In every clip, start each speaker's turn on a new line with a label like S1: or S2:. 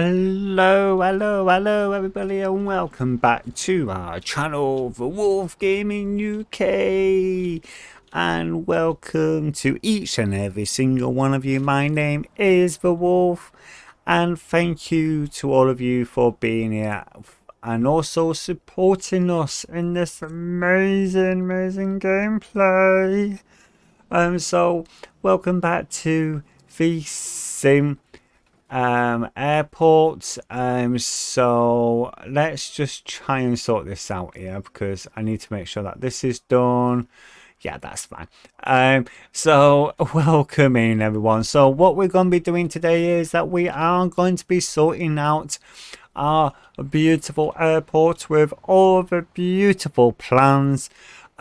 S1: Hello everybody, and welcome back to our channel for WolfGamingUK, and welcome to each and every single one of you. My name is the Wolf, and thank you to all of you for being here and also supporting us in this amazing gameplay. So welcome back to the sim airport. So let's just try and sort this out here, because I need to make sure that this is done. Yeah, that's fine. So welcome in everyone. So what we're going to be doing today is that we are going to be sorting out our beautiful airport with all the beautiful plans,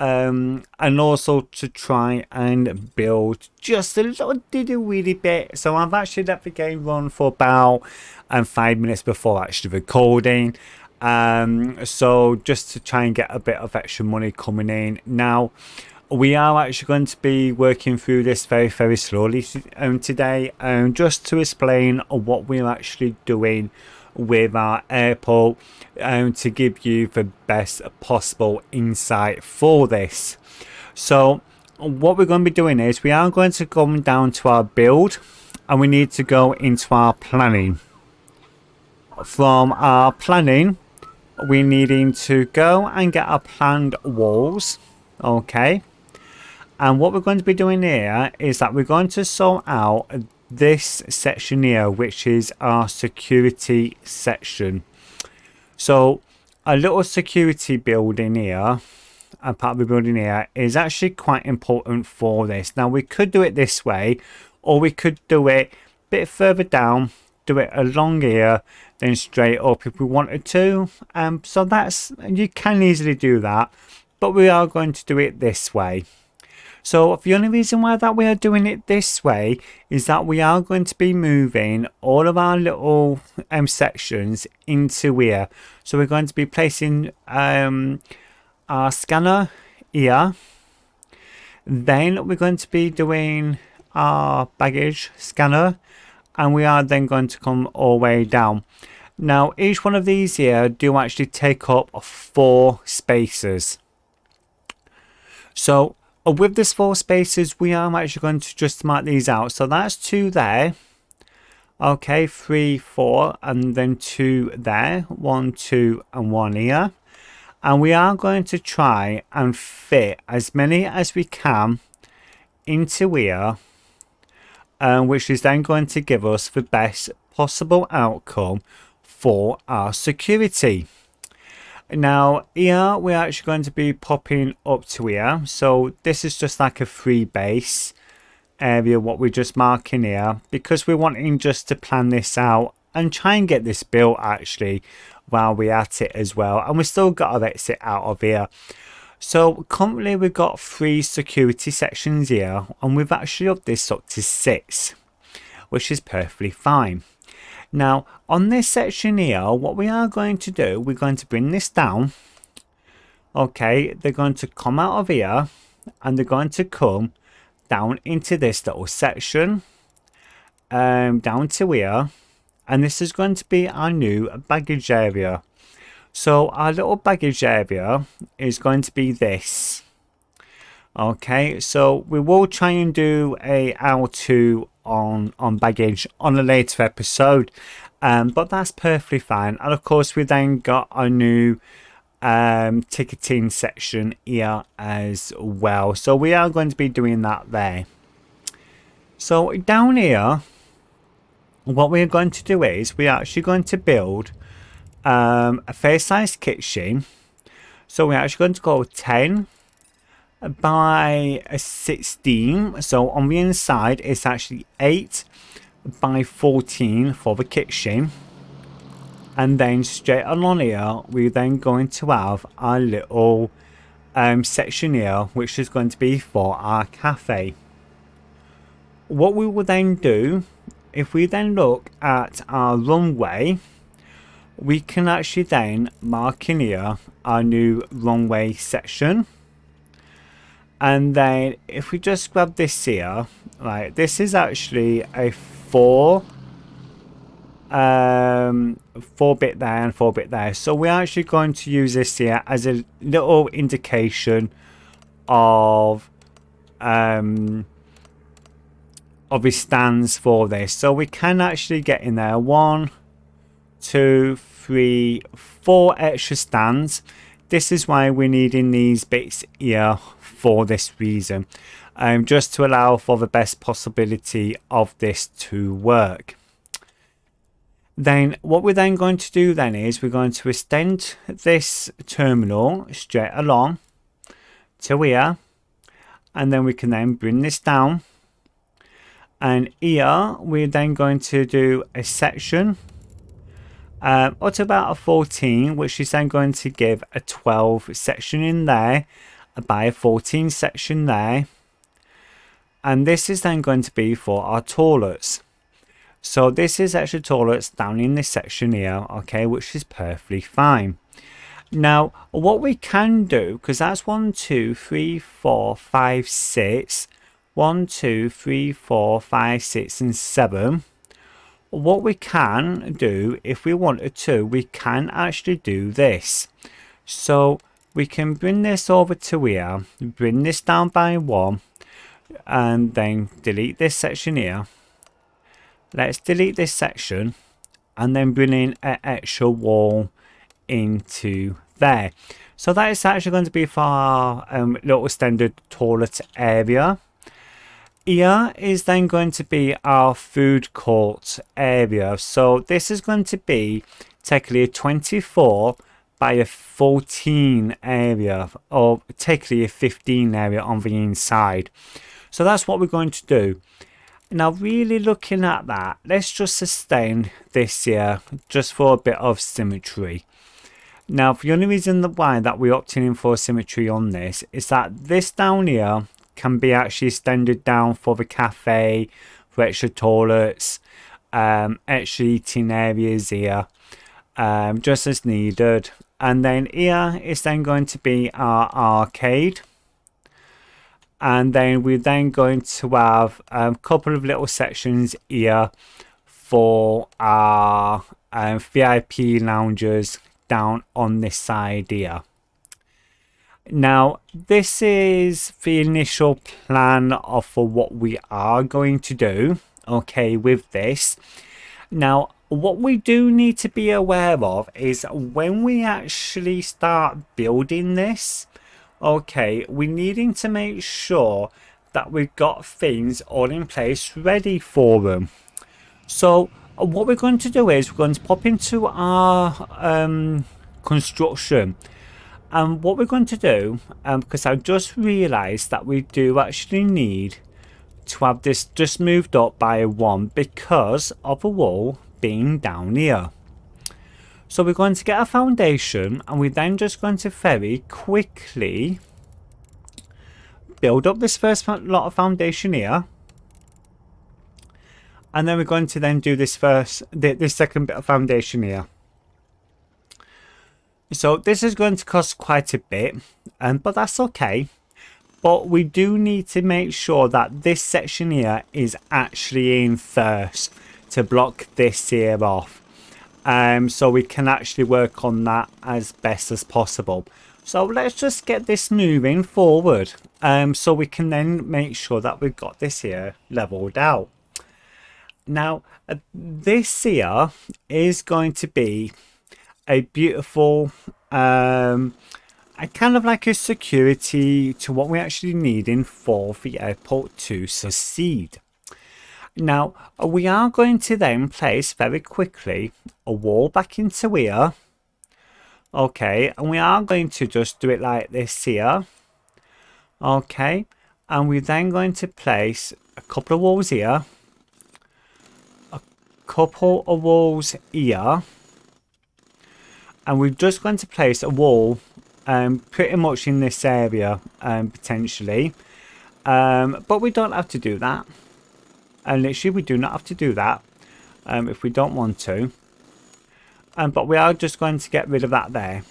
S1: and also to try and build just a little weedy bit. So I've actually let the game run for about 5 minutes before actually recording, so just to try and get a bit of extra money coming in. Now we are actually going to be working through this very slowly today, just to explain what we're actually doing with our airport, to give you the best possible insight for this. So what we're going to be doing is we are going to come down to our build, and we need to go into our planning. From our planning, we're needing to go and get our planned walls. Okay, and what we're going to be doing here is that we're going to sort out this section here, which is our security section. So a little security building here, a part of the building here, is actually quite important for this. Now we could do it this way, or we could do it a bit further down, do it along here, then straight up if we wanted to. So that's, you can easily do that, but we are going to do it this way. So the only reason why that we are doing it this way is that we are going to be moving all of our little sections into here. So we're going to be placing our scanner here. Then we're going to be doing our baggage scanner, and we are then going to come all the way down. Now each one of these here do actually take up 4 spaces. So with this 4 spaces, we are actually going to just mark these out. So that's 2 there. Okay, 3, 4, and then 2 there. 1, 2, and 1 here. And we are going to try and fit as many as we can into here, which is then going to give us the best possible outcome for our security. Now here we're actually going to be popping up to here. So this is just like a free base area, what we're just marking here, because we're wanting just to plan this out and try and get this built actually while we're at it as well. And we still got to exit out of here. So currently we've got 3 security sections here, and we've actually upped this up to 6, which is perfectly fine. Now on this section here, what we are going to do, we're going to bring this down. Okay, they're going to come out of here, and they're going to come down into this little section, down to here, and this is going to be our new baggage area. So our little baggage area is going to be this. Okay, so we will try and do a how-to on baggage on a later episode, but that's perfectly fine. And of course we then got our new ticketing section here as well, so we are going to be doing that there. So down here, what we're going to do is we're actually going to build a fair-sized kitchen. So we're actually going to go 10 by 16. So on the inside it's actually 8 by 14 for the kitchen, and then straight along here we're then going to have our little section here, which is going to be for our cafe. What we will then do, if we then look at our runway, we can actually then mark in here our new runway section. And then if we just grab this here, right, this is actually a 4 4-bit there and 4-bit there. So we're actually going to use this here as a little indication of his stands for this. So we can actually get in there 1, 2, 3, 4 extra stands. This is why we're needing these bits here for this reason, just to allow for the best possibility of this to work. Then what we're then going to do then is we're going to extend this terminal straight along to here, and then we can then bring this down, and here we're then going to do a section up to about a 14, which is then going to give a 12 section in there by a 14 section there, and this is then going to be for our toilets. So this is actually toilets down in this section here, okay, which is perfectly fine. Now what we can do, because that's 1, 2, 3, 4, 5, 6, 1, 2, 3, 4, 5, 6 and 7. What we can do, if we wanted to, we can actually do this. So we can bring this over to here, bring this down by 1, and then delete this section here. Let's delete this section and then bring in an extra wall into there. So that is actually going to be for our little standard toilet area. Here is then going to be our food court area. So this is going to be technically a 24 by a 14 area, or technically a 15 area on the inside. So that's what we're going to do. Now really looking at that, let's just sustain this here just for a bit of symmetry. Now the only reason why that we're opting in for symmetry on this is that this down here can be actually extended down for the cafe, for extra toilets, extra eating areas here, just as needed. And then here is then going to be our arcade. And then we're then going to have a couple of little sections here for our VIP loungers down on this side here. Now this is the initial plan for what we are going to do, okay, with this. Now what we do need to be aware of is when we actually start building this, okay, we're needing to make sure that we've got things all in place ready for them. So what we're going to do is we're going to pop into our construction, and what we're going to do, because I just realized that we do actually need to have this just moved up by 1 because of a wall being down here. So we're going to get a foundation, and we're then just going to very quickly build up this first lot of foundation here, and then we're going to then do this second bit of foundation here. So this is going to cost quite a bit, but that's okay. But we do need to make sure that this section here is actually in first to block this here off. So we can actually work on that as best as possible. So let's just get this moving forward, so we can then make sure that we've got this here leveled out. Now this here is going to be a beautiful kind of like a security to what we actually need in for the airport to succeed. Now we are going to then place very quickly a wall back into here, okay, and we are going to just do it like this here, okay, and we're then going to place a couple of walls here, a couple of walls here, and we're just going to place a wall pretty much in this area potentially, but we don't have to do that, and literally we do not have to do that if we don't want to, but we are just going to get rid of that there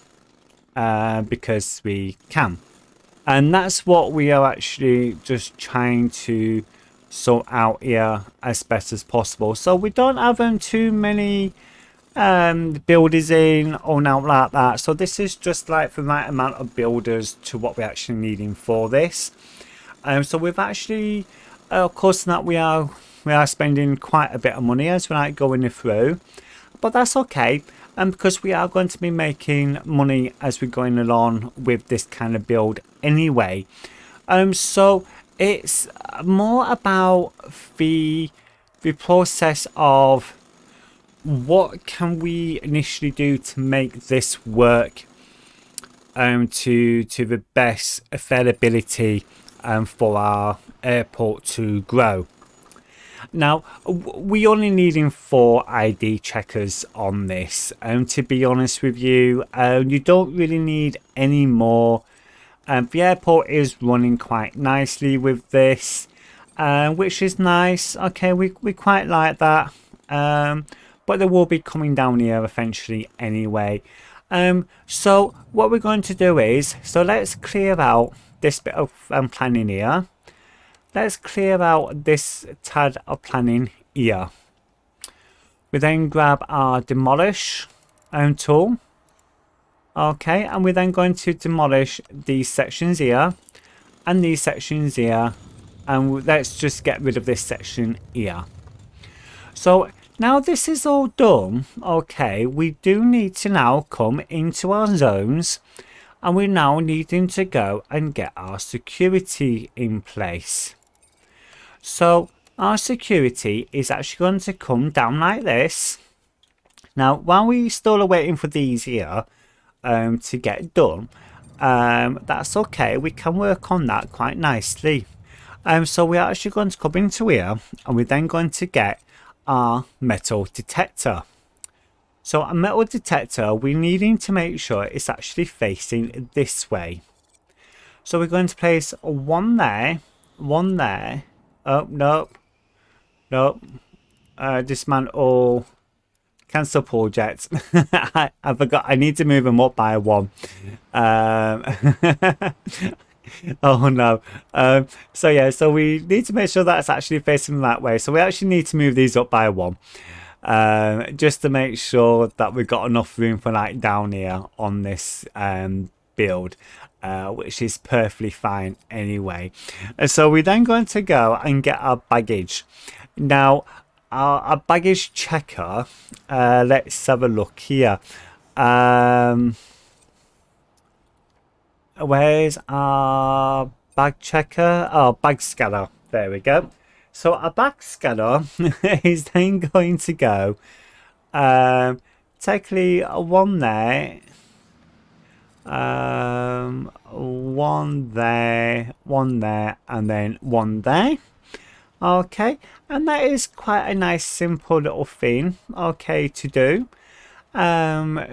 S1: because we can. And that's what we are actually just trying to sort out here as best as possible. So we don't have too many builders in or now like that. So this is just like the right amount of builders to what we're actually needing for this. So we've actually, of course, that we are spending quite a bit of money as we're like going through, but that's okay. And because we are going to be making money as we're going along with this kind of build anyway. So it's more about the process of what can we initially do to make this work to the best availability for our airport to grow. Now, we only needing 4 ID checkers on this. To be honest with you, you don't really need any more. The airport is running quite nicely with this, which is nice. Okay, we quite like that. But they will be coming down here eventually anyway. So what we're going to do is, so let's clear out this bit of planning here. Let's clear out this tad of planning here. We then grab our demolish tool. Okay, and we're then going to demolish these sections here and these sections here, and let's just get rid of this section here. So now this is all done, okay, we do need to now come into our zones, and we're now needing to go and get our security in place. So our security is actually going to come down like this. Now while we still are waiting for these here to get done, that's okay, we can work on that quite nicely. So we're actually going to come into here, and we're then going to get our metal detector. So a metal detector, we're needing to make sure it's actually facing this way. So we're going to place one there, one there. Oh, nope. Nope. Dismantle. Cancel project. I forgot. I need to move them up by 1. Oh no. So yeah, so we need to make sure that's actually facing that way. So we actually need to move these up by 1. Just to make sure that we've got enough room for like down here on this build. Which is perfectly fine anyway. So we're then going to go and get our baggage. Now our baggage checker, let's have a look here. Where's our bag checker? Oh, bag scanner, there we go. So our bag scanner is then going to go technically one there, one there, one there, and then one there. Okay, and that is quite a nice simple little thing, okay, to do.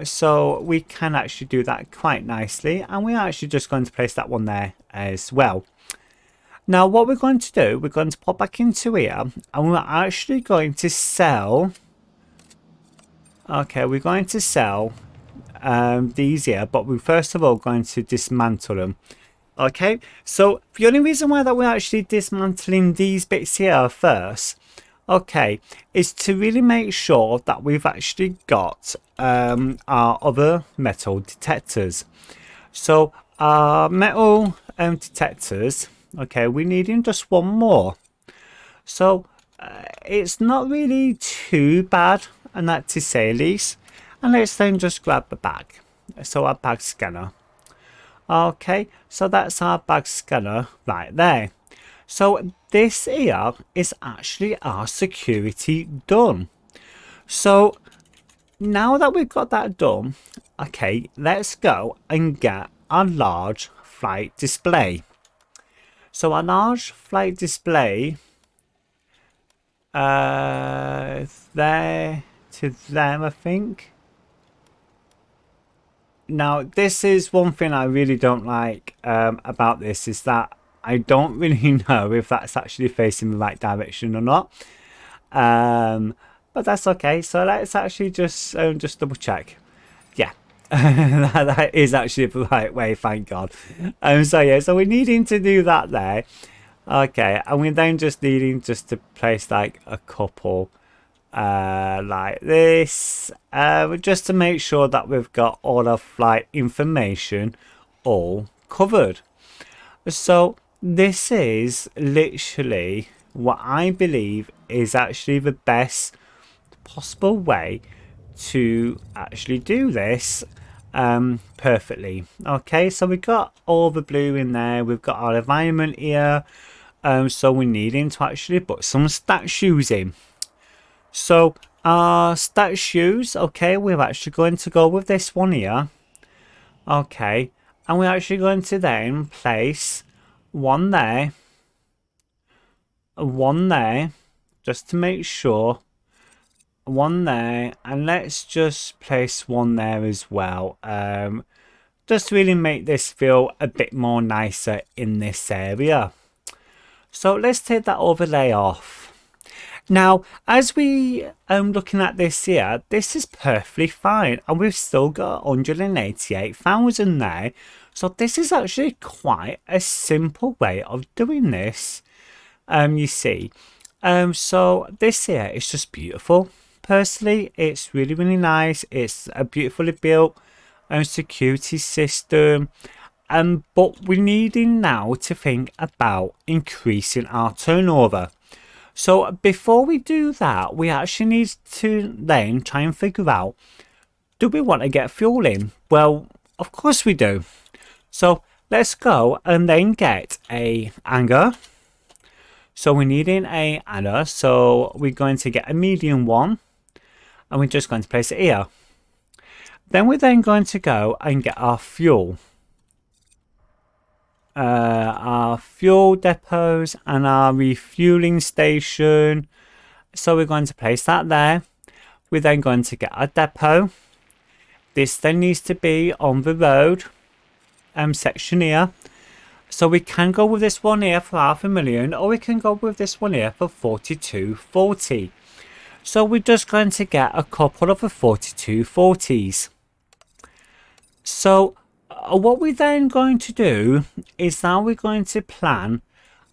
S1: So we can actually do that quite nicely, and we're actually just going to place that one there as well. Now what we're going to do, we're going to pop back into here, and we're actually going to sell, okay, we're going to sell these here, but we're first of all going to dismantle them. Okay, so the only reason why that we're actually dismantling these bits here first, okay, is to really make sure that we've actually got our other metal detectors. So our metal detectors, okay, we're needing just one more. So it's not really too bad, and that to say least. And let's then just grab the bag. So our bag scanner. Okay, so that's our bag scanner right there. So this here is actually our security done. So now that we've got that done, okay, let's go and get our large flight display. So our large flight display, there to them, I think. Now this is one thing I really don't like about this, is that I don't really know if that's actually facing the right direction or not. But that's okay. So let's actually just double check. Yeah, that is actually the right way, thank God. So yeah, so we're needing to do that there. Okay, and we're then just needing just to place like a couple like this, just to make sure that we've got all of like information all covered. So this is literally what I believe is actually the best possible way to actually do this perfectly. Okay, so we've got all the blue in there, we've got our environment here, so we're needing to actually put some statues in. So our statues, okay, we're actually going to go with this one here. Okay, and we're actually going to then place one there, one there, just to make sure, one there, and let's just place one there as well, just to really make this feel a bit more nicer in this area. So let's take that overlay off. Now, as we looking at this here, this is perfectly fine, and we've still got 188,000 there. So this is actually quite a simple way of doing this. You see, so this here is just beautiful. Personally, it's really nice. It's a beautifully built security system. But we're needing now to think about increasing our turnover. So before we do that, we actually need to then try and figure out, do we want to get fuel in? Well, of course we do. So let's go and then get a anchor. So we're needing a anchor. So we're going to get a medium one, and we're just going to place it here. Then we're then going to go and get our fuel. Our fuel depots and our refueling station. So we're going to place that there. We're then going to get our depot. This then needs to be on the road section here. So we can go with this one here for 500,000, or we can go with this one here for 4240. So we're just going to get a couple of the 4240s. So what we're then going to do is now we're going to plan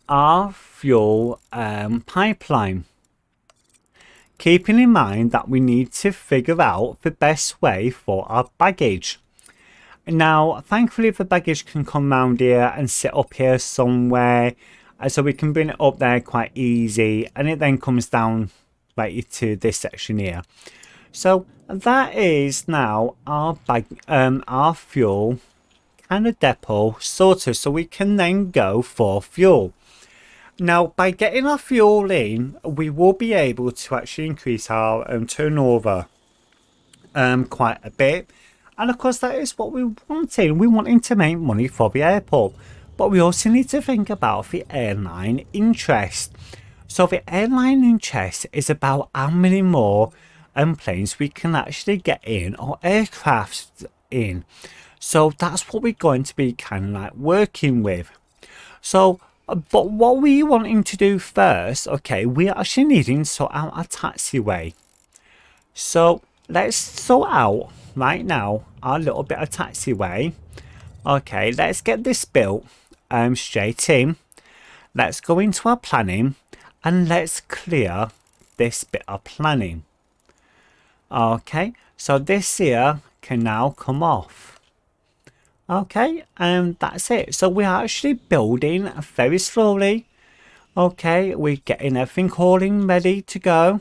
S1: our fuel pipeline, keeping in mind that we need to figure out the best way for our baggage. Now, thankfully, the baggage can come around here and sit up here somewhere, so we can bring it up there quite easy, and it then comes down right to this section here. So that is now our our fuel kind of depot sorted, so we can then go for fuel. Now, by getting our fuel in, we will be able to actually increase our turnover quite a bit. And of course, that is what we're wanting. We're wanting to make money for the airport. But we also need to think about the airline interest. So the airline interest is about how many more planes we can actually get in, or aircraft in. So that's what we're going to be kind of like working with. So, but what we're wanting to do first, okay, we're actually needing to sort out our taxiway. So let's sort out right now our little bit of taxiway. Okay, let's get this built straight in. Let's go into our planning and let's clear this bit of planning. Okay, so this here can now come off. Okay, and that's it. So we're actually building very slowly. Okay, we're getting everything all in ready to go,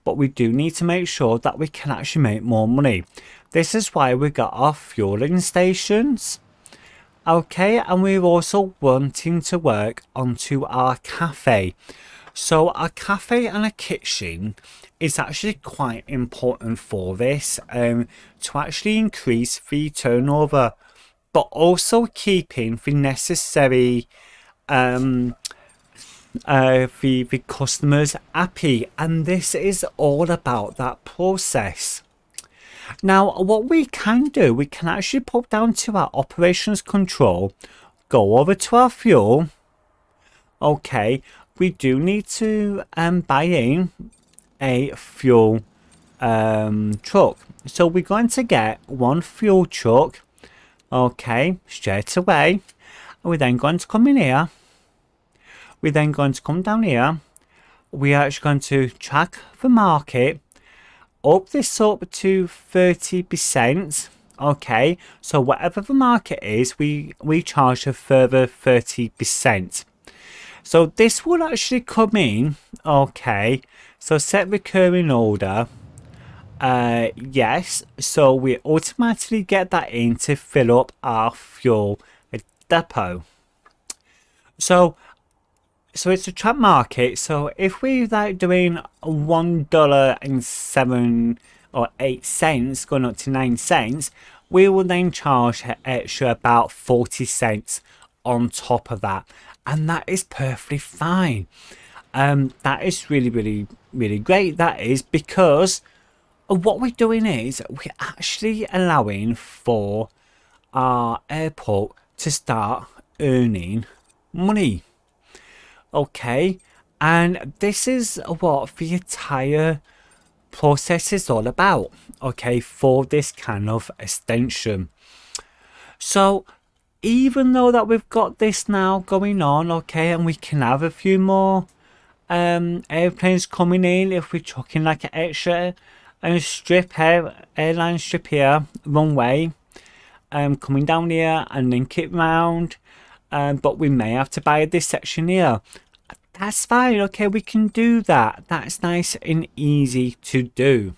S1: but we do need to make sure that we can actually make more money. This is why we got our fueling stations. Okay, and we're also wanting to work onto our cafe. So our cafe and a kitchen is actually quite important for this, to actually increase the turnover, but also keeping the necessary the customers happy, and this is all about that process. Now, what we can do, we can actually pop down to our operations control, go over to our fuel. Okay, we do need to buy in a fuel truck. So we're going to get one fuel truck, okay, straight away. And we're then going to come in here. We're then going to come down here. We are actually going to track the market, up this up to 30%. Okay, so whatever the market is, we charge a further 30%. So this will actually come in. Okay, so set recurring order. Yes, so we automatically get that in to fill up our fuel depot. So it's a trap market. So if we like doing $1.07 or 8 cents going up to 9 cents, we will then charge extra about 40 cents on top of that, and that is perfectly fine. That is really great. That is because what we're doing is we're actually allowing for our airport to start earning money. Okay, and this is what the entire process is all about. Okay, for this kind of extension. So even though that we've got this now going on, okay, and we can have a few more airplanes coming in if we're chucking like an extra airline strip here, runway, coming down here and link it round, but we may have to buy this section here. That's fine. Okay, we can do that. That's nice and easy to do.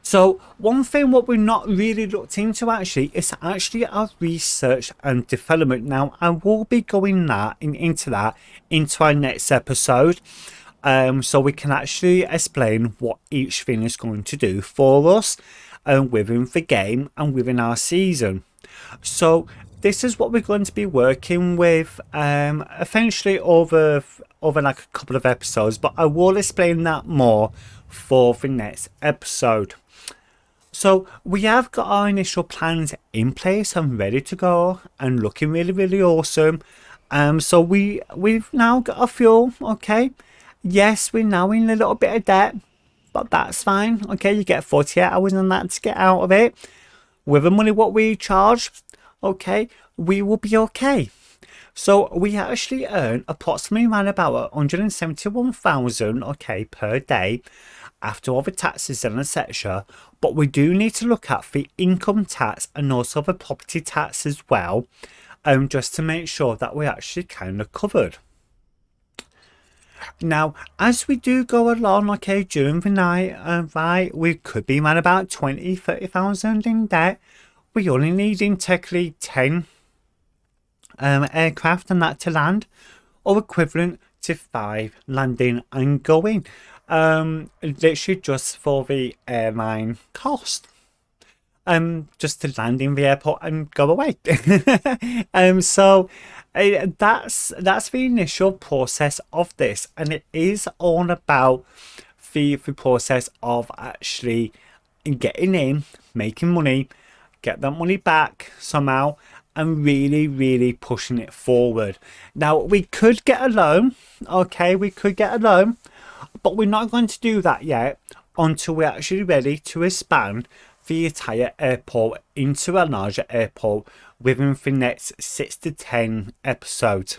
S1: So one thing what we've not really looked into actually is actually our research and development. Now I will be going into our next episode, so we can actually explain what each thing is going to do for us within the game and within our season. So this is what we're going to be working with eventually over like a couple of episodes, but I will explain that more for the next episode. So we have got our initial plans in place and ready to go and looking really awesome. So we've now got our fuel. Okay, yes, we're now in a little bit of debt, but that's fine. Okay, you get 48 hours on that to get out of it. With the money what we charge, okay, we will be okay. So we actually earn approximately around about 171,000, okay, per day after all the taxes and etc. But we do need to look at the income tax and also the property tax as well, just to make sure that we're actually kind of covered. Now, as we do go along, okay, during the night, right, we could be around about 30,000 in debt. We only need in technically 10 aircraft and that to land, or equivalent to 5 landing and going. Literally just for the airline cost. Just to land in the airport and go away. So that's the initial process of this, and it is all about the process of actually getting in, making money, get that money back somehow, and really pushing it forward. Now we could get a loan, okay, we could get a loan, but we're not going to do that yet until we're actually ready to expand the entire airport into a larger airport within the next 6 to 10 episodes.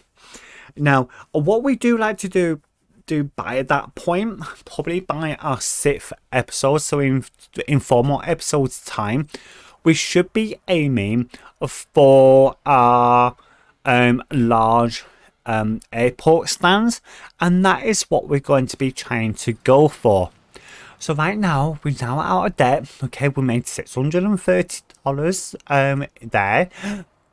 S1: Now what we do like to do by that point, probably by our 6th episode, so in 4 more episodes time, we should be aiming for our large airport stands, and that is what we're going to be trying to go for. So right now we're now out of debt. Okay, we made $630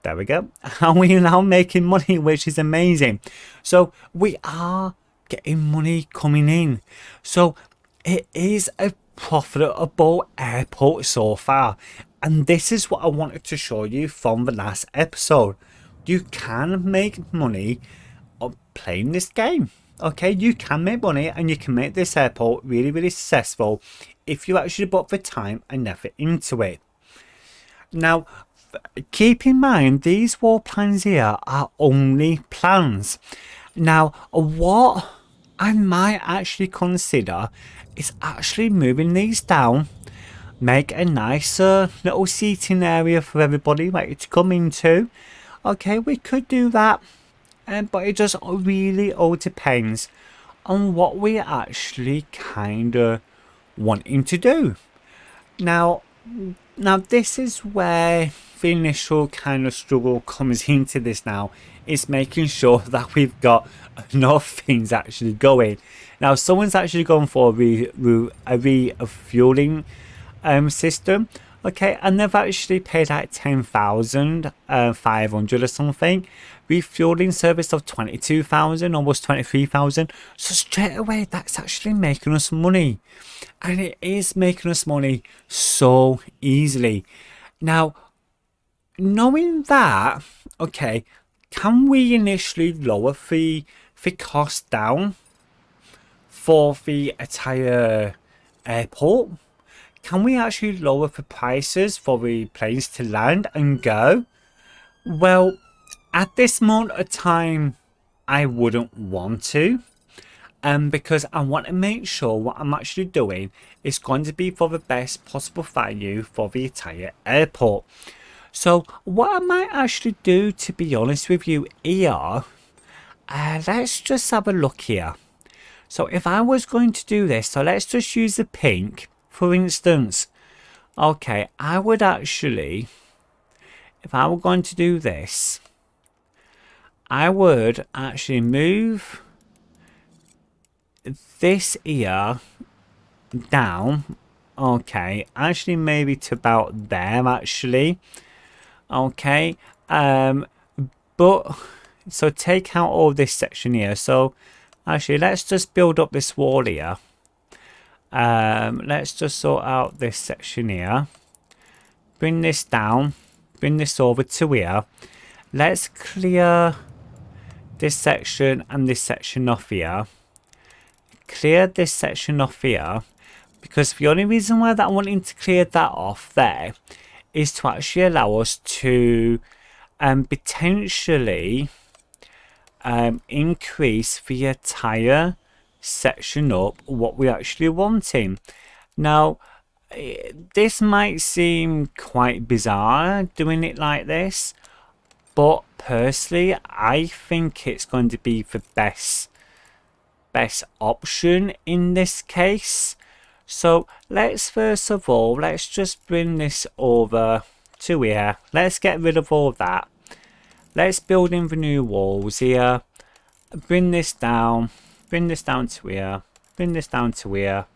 S1: there we go, and we're now making money, which is amazing. So we are getting money coming in, so it is a profitable airport so far. And this is what I wanted to show you from the last episode. You can make money playing this game. Okay, you can make money and you can make this airport really successful if you actually put the time and effort into it. Now, keep in mind, these war plans here are only plans. Now, what I might actually consider is actually moving these down, make a nicer little seating area for everybody ready to come into. Okay, we could do that. but it just really all depends on what we actually kind of wanting to do. Now this is where the initial kind of struggle comes into this. Now is making sure that we've got enough things actually going. Now someone's actually gone for a refueling system, okay, and they've actually paid like 10,500 or something. Refueling service of 22,000, almost 23,000. So straight away that's actually making us money, and it is making us money so easily. Now knowing that, okay, can we initially lower the cost down for the entire airport? Can we actually lower the prices for the planes to land and go? Well, at this moment of time, I wouldn't want to. Because I want to make sure what I'm actually doing is going to be for the best possible value for the entire airport. So what I might actually do, to be honest with you here, let's just have a look here. So if I was going to do this, so let's just use the pink, for instance. Okay, I would actually, if I were going to do this, I would actually move this here down. Okay, actually maybe to about there actually. Okay, but so take out all this section here. So actually let's just build up this wall here. Let's just sort out this section here, bring this down, bring this over to here. Let's clear this section and this section off here, clear this section off here, because the only reason why that I'm wanting to clear that off there is to actually allow us to potentially increase the entire section up what we're actually wanting. Now this might seem quite bizarre doing it like this, but personally I think it's going to be the best option in this case. So let's first of all, let's just bring this over to here. Let's get rid of all that. Let's build in the new walls here. Bring this down to here, bring this down to here.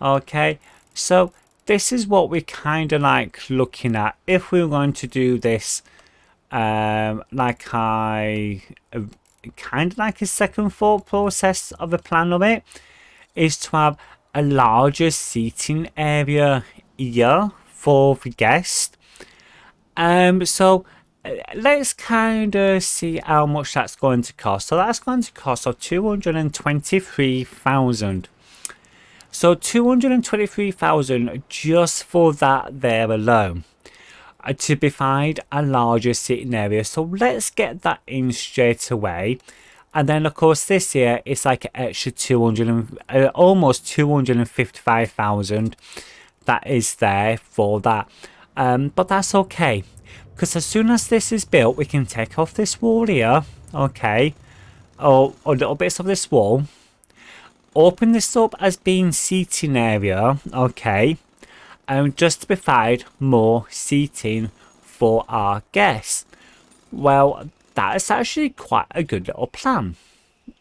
S1: Okay, so this is what we're kind of like looking at if we're going to do this like kind of like a second thought process of a plan of it, is to have a larger seating area here for the guest. So let's kind of see how much that's going to cost. So that's going to cost 223,000. So 223,000 just for that there alone, to provide a larger seating area. So let's get that in straight away. And then of course this here is like an extra 200 almost 255,000 that is there for that. But that's okay, because as soon as this is built, we can take off this wall here, okay, or little bits of this wall, open this up as being seating area, okay, and just to provide more seating for our guests. Well, that is actually quite a good little plan,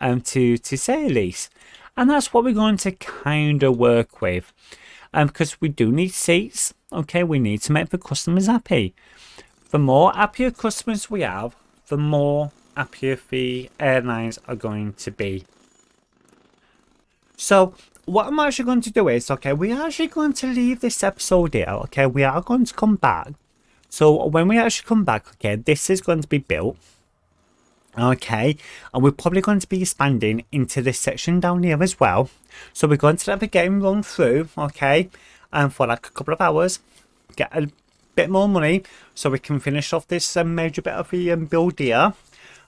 S1: to say the least. And that's what we're going to kind of work with, because we do need seats, okay, we need to make the customers happy. The more happier customers we have, the more happier the airlines are going to be. So what I'm actually going to do is, okay, we're actually going to leave this episode here, okay, we are going to come back. So when we actually come back, okay, this is going to be built, okay, and we're probably going to be expanding into this section down here as well. So we're going to let the game run through, okay, and for like a couple of hours, get a bit more money so we can finish off this major bit of the build here,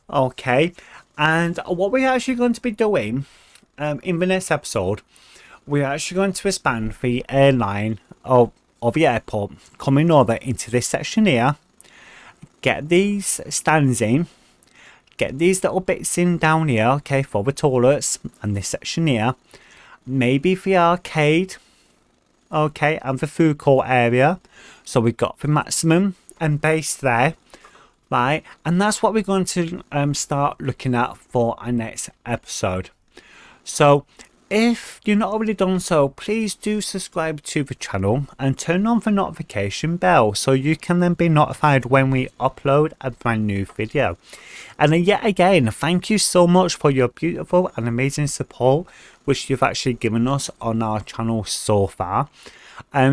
S1: okay. And what we're actually going to be doing in the next episode, we're actually going to expand the airline of the airport, coming over into this section here, get these stands in, get these little bits in down here, okay, for the toilets and this section here. Maybe the arcade, okay, and the food court area. So we've got the maximum and base there, right? And that's what we're going to start looking at for our next episode. So if you've not already done so, please do subscribe to the channel and turn on the notification bell so you can then be notified when we upload a brand new video. And then yet again, thank you so much for your beautiful and amazing support which you've actually given us on our channel so far.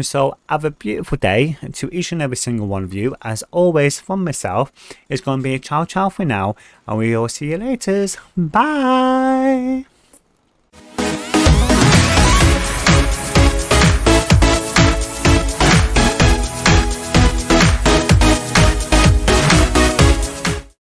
S1: So have a beautiful day to each and every single one of you. As always, from myself, it's going to be a ciao ciao for now, and we will see you later. Bye.